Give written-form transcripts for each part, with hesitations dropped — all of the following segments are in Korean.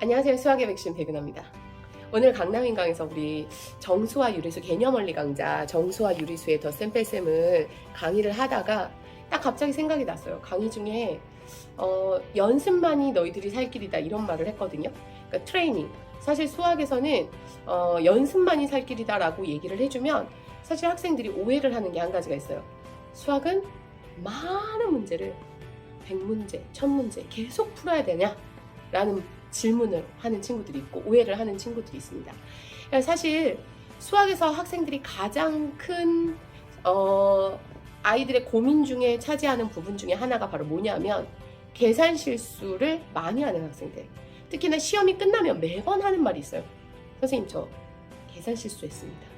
안녕하세요. 수학의 백신 백은하입니다. 오늘 강남인강에서 우리 정수와 유리수 개념원리 강좌 정수와 유리수의 덧셈 뺄셈을 강의를 하다가 딱 갑자기 생각이 났어요. 강의 중에 연습만이 너희들이 살 길이다 이런 말을 했거든요. 그러니까 트레이닝. 사실 수학에서는 연습만이 살 길이다 라고 얘기를 해주면 사실 학생들이 오해를 하는 게 한 가지가 있어요. 수학은 많은 문제를 100문제, 1000문제 계속 풀어야 되냐? 라는 질문을 하는 친구들이 있고 오해를 하는 친구들이 있습니다. 사실 수학에서 학생들이 가장 큰 아이들의 고민 중에 차지하는 부분 중에 하나가 바로 뭐냐면 계산 실수를 많이 하는 학생들. 특히나 시험이 끝나면 매번 하는 말이 있어요. 선생님 저 계산 실수했습니다.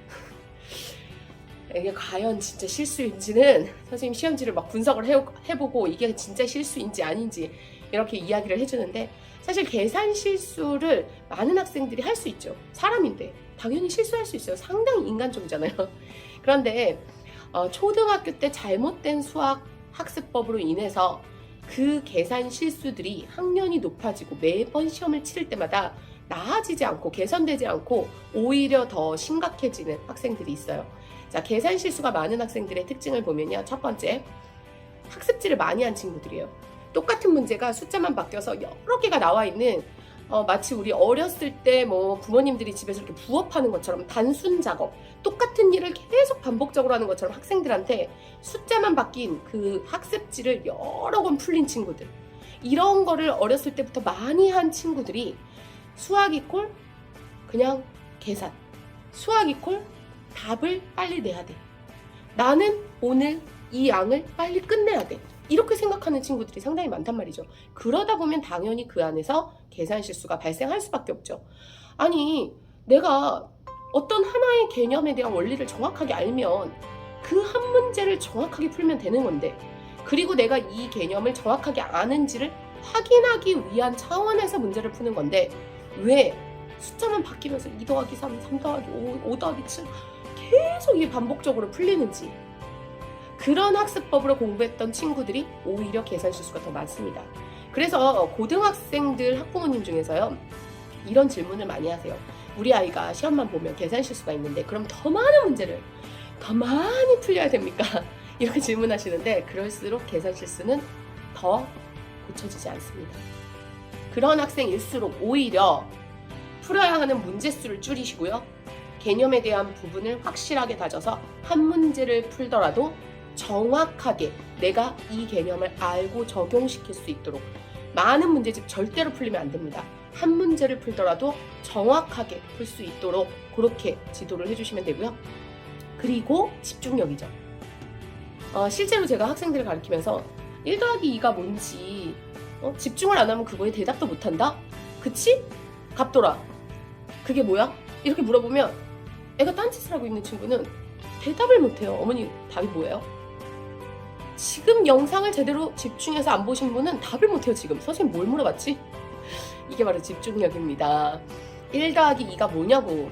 이게 과연 진짜 실수인지는 선생님 시험지를 막 분석을 해보고 이게 진짜 실수인지 아닌지 이렇게 이야기를 해주는데 사실 계산 실수를 많은 학생들이 할 수 있죠. 사람인데 당연히 실수할 수 있어요. 상당히 인간적이잖아요. 그런데 초등학교 때 잘못된 수학 학습법으로 인해서 그 계산 실수들이 학년이 높아지고 매번 시험을 치를 때마다 나아지지 않고 개선되지 않고 오히려 더 심각해지는 학생들이 있어요. 자, 계산 실수가 많은 학생들의 특징을 보면요. 첫 번째, 학습지를 많이 한 친구들이에요. 똑같은 문제가 숫자만 바뀌어서 여러 개가 나와 있는 마치 우리 어렸을 때 뭐 부모님들이 집에서 이렇게 부업하는 것처럼 단순 작업, 똑같은 일을 계속 반복적으로 하는 것처럼 학생들한테 숫자만 바뀐 그 학습지를 여러 권 풀린 친구들, 이런 거를 어렸을 때부터 많이 한 친구들이 수학 이꼴 그냥 계산, 수학 이꼴 답을 빨리 내야 돼, 나는 오늘 이 양을 빨리 끝내야 돼, 이렇게 생각하는 친구들이 상당히 많단 말이죠. 그러다 보면 당연히 그 안에서 계산 실수가 발생할 수밖에 없죠. 아니, 내가 어떤 하나의 개념에 대한 원리를 정확하게 알면 그 한 문제를 정확하게 풀면 되는 건데, 그리고 내가 이 개념을 정확하게 아는지를 확인하기 위한 차원에서 문제를 푸는 건데 왜 숫자만 바뀌면서 2 더하기 3, 3 더하기 5, 5 더하기 7 계속 이게 반복적으로 풀리는지, 그런 학습법으로 공부했던 친구들이 오히려 계산 실수가 더 많습니다. 그래서 고등학생들 학부모님 중에서요, 이런 질문을 많이 하세요. 우리 아이가 시험만 보면 계산 실수가 있는데 그럼 더 많은 문제를 더 많이 풀려야 됩니까? 이렇게 질문하시는데 그럴수록 계산 실수는 더 고쳐지지 않습니다. 그런 학생일수록 오히려 풀어야 하는 문제 수를 줄이시고요, 개념에 대한 부분을 확실하게 다져서 한 문제를 풀더라도 정확하게 내가 이 개념을 알고 적용시킬 수 있도록, 많은 문제집 절대로 풀리면 안 됩니다. 한 문제를 풀더라도 정확하게 풀 수 있도록 그렇게 지도를 해주시면 되고요. 그리고 집중력이죠. 실제로 제가 학생들을 가르치면서 1 더하기 2가 뭔지 집중을 안 하면 그거에 대답도 못한다? 그치? 갑돌아, 그게 뭐야? 이렇게 물어보면 애가 딴짓을 하고 있는 친구는 대답을 못해요. 어머니 답이 뭐예요? 지금 영상을 제대로 집중해서 안 보신 분은 답을 못해요. 지금 선생님 뭘 물어봤지? 이게 바로 집중력입니다. 1 더하기 2가 뭐냐고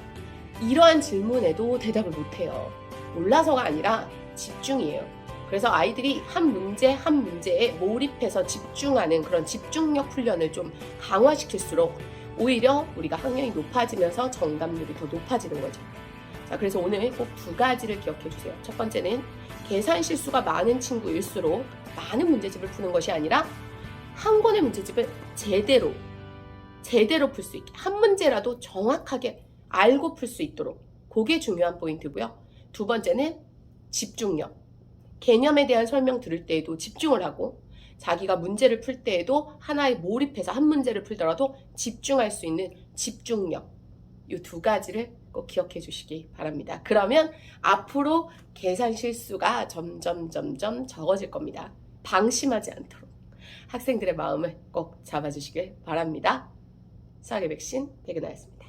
이러한 질문에도 대답을 못해요. 몰라서가 아니라 집중이에요. 그래서 아이들이 한 문제 한 문제에 몰입해서 집중하는 그런 집중력 훈련을 좀 강화시킬수록 오히려 우리가 학년이 높아지면서 정답률이 더 높아지는 거죠. 자, 그래서 오늘 꼭 2가지를 기억해 주세요. 첫 번째는 계산 실수가 많은 친구일수록 많은 문제집을 푸는 것이 아니라 한 권의 문제집을 제대로 풀 수 있게, 한 문제라도 정확하게 알고 풀 수 있도록, 그게 중요한 포인트고요. 2번째는 집중력. 개념에 대한 설명 들을 때에도 집중을 하고, 자기가 문제를 풀 때에도 하나에 몰입해서 한 문제를 풀더라도 집중할 수 있는 집중력. 이 2가지를 꼭 기억해 주시기 바랍니다. 그러면 앞으로 계산 실수가 점점 적어질 겁니다. 방심하지 않도록 학생들의 마음을 꼭 잡아주시길 바랍니다. 수학의 백신 백은하였습니다.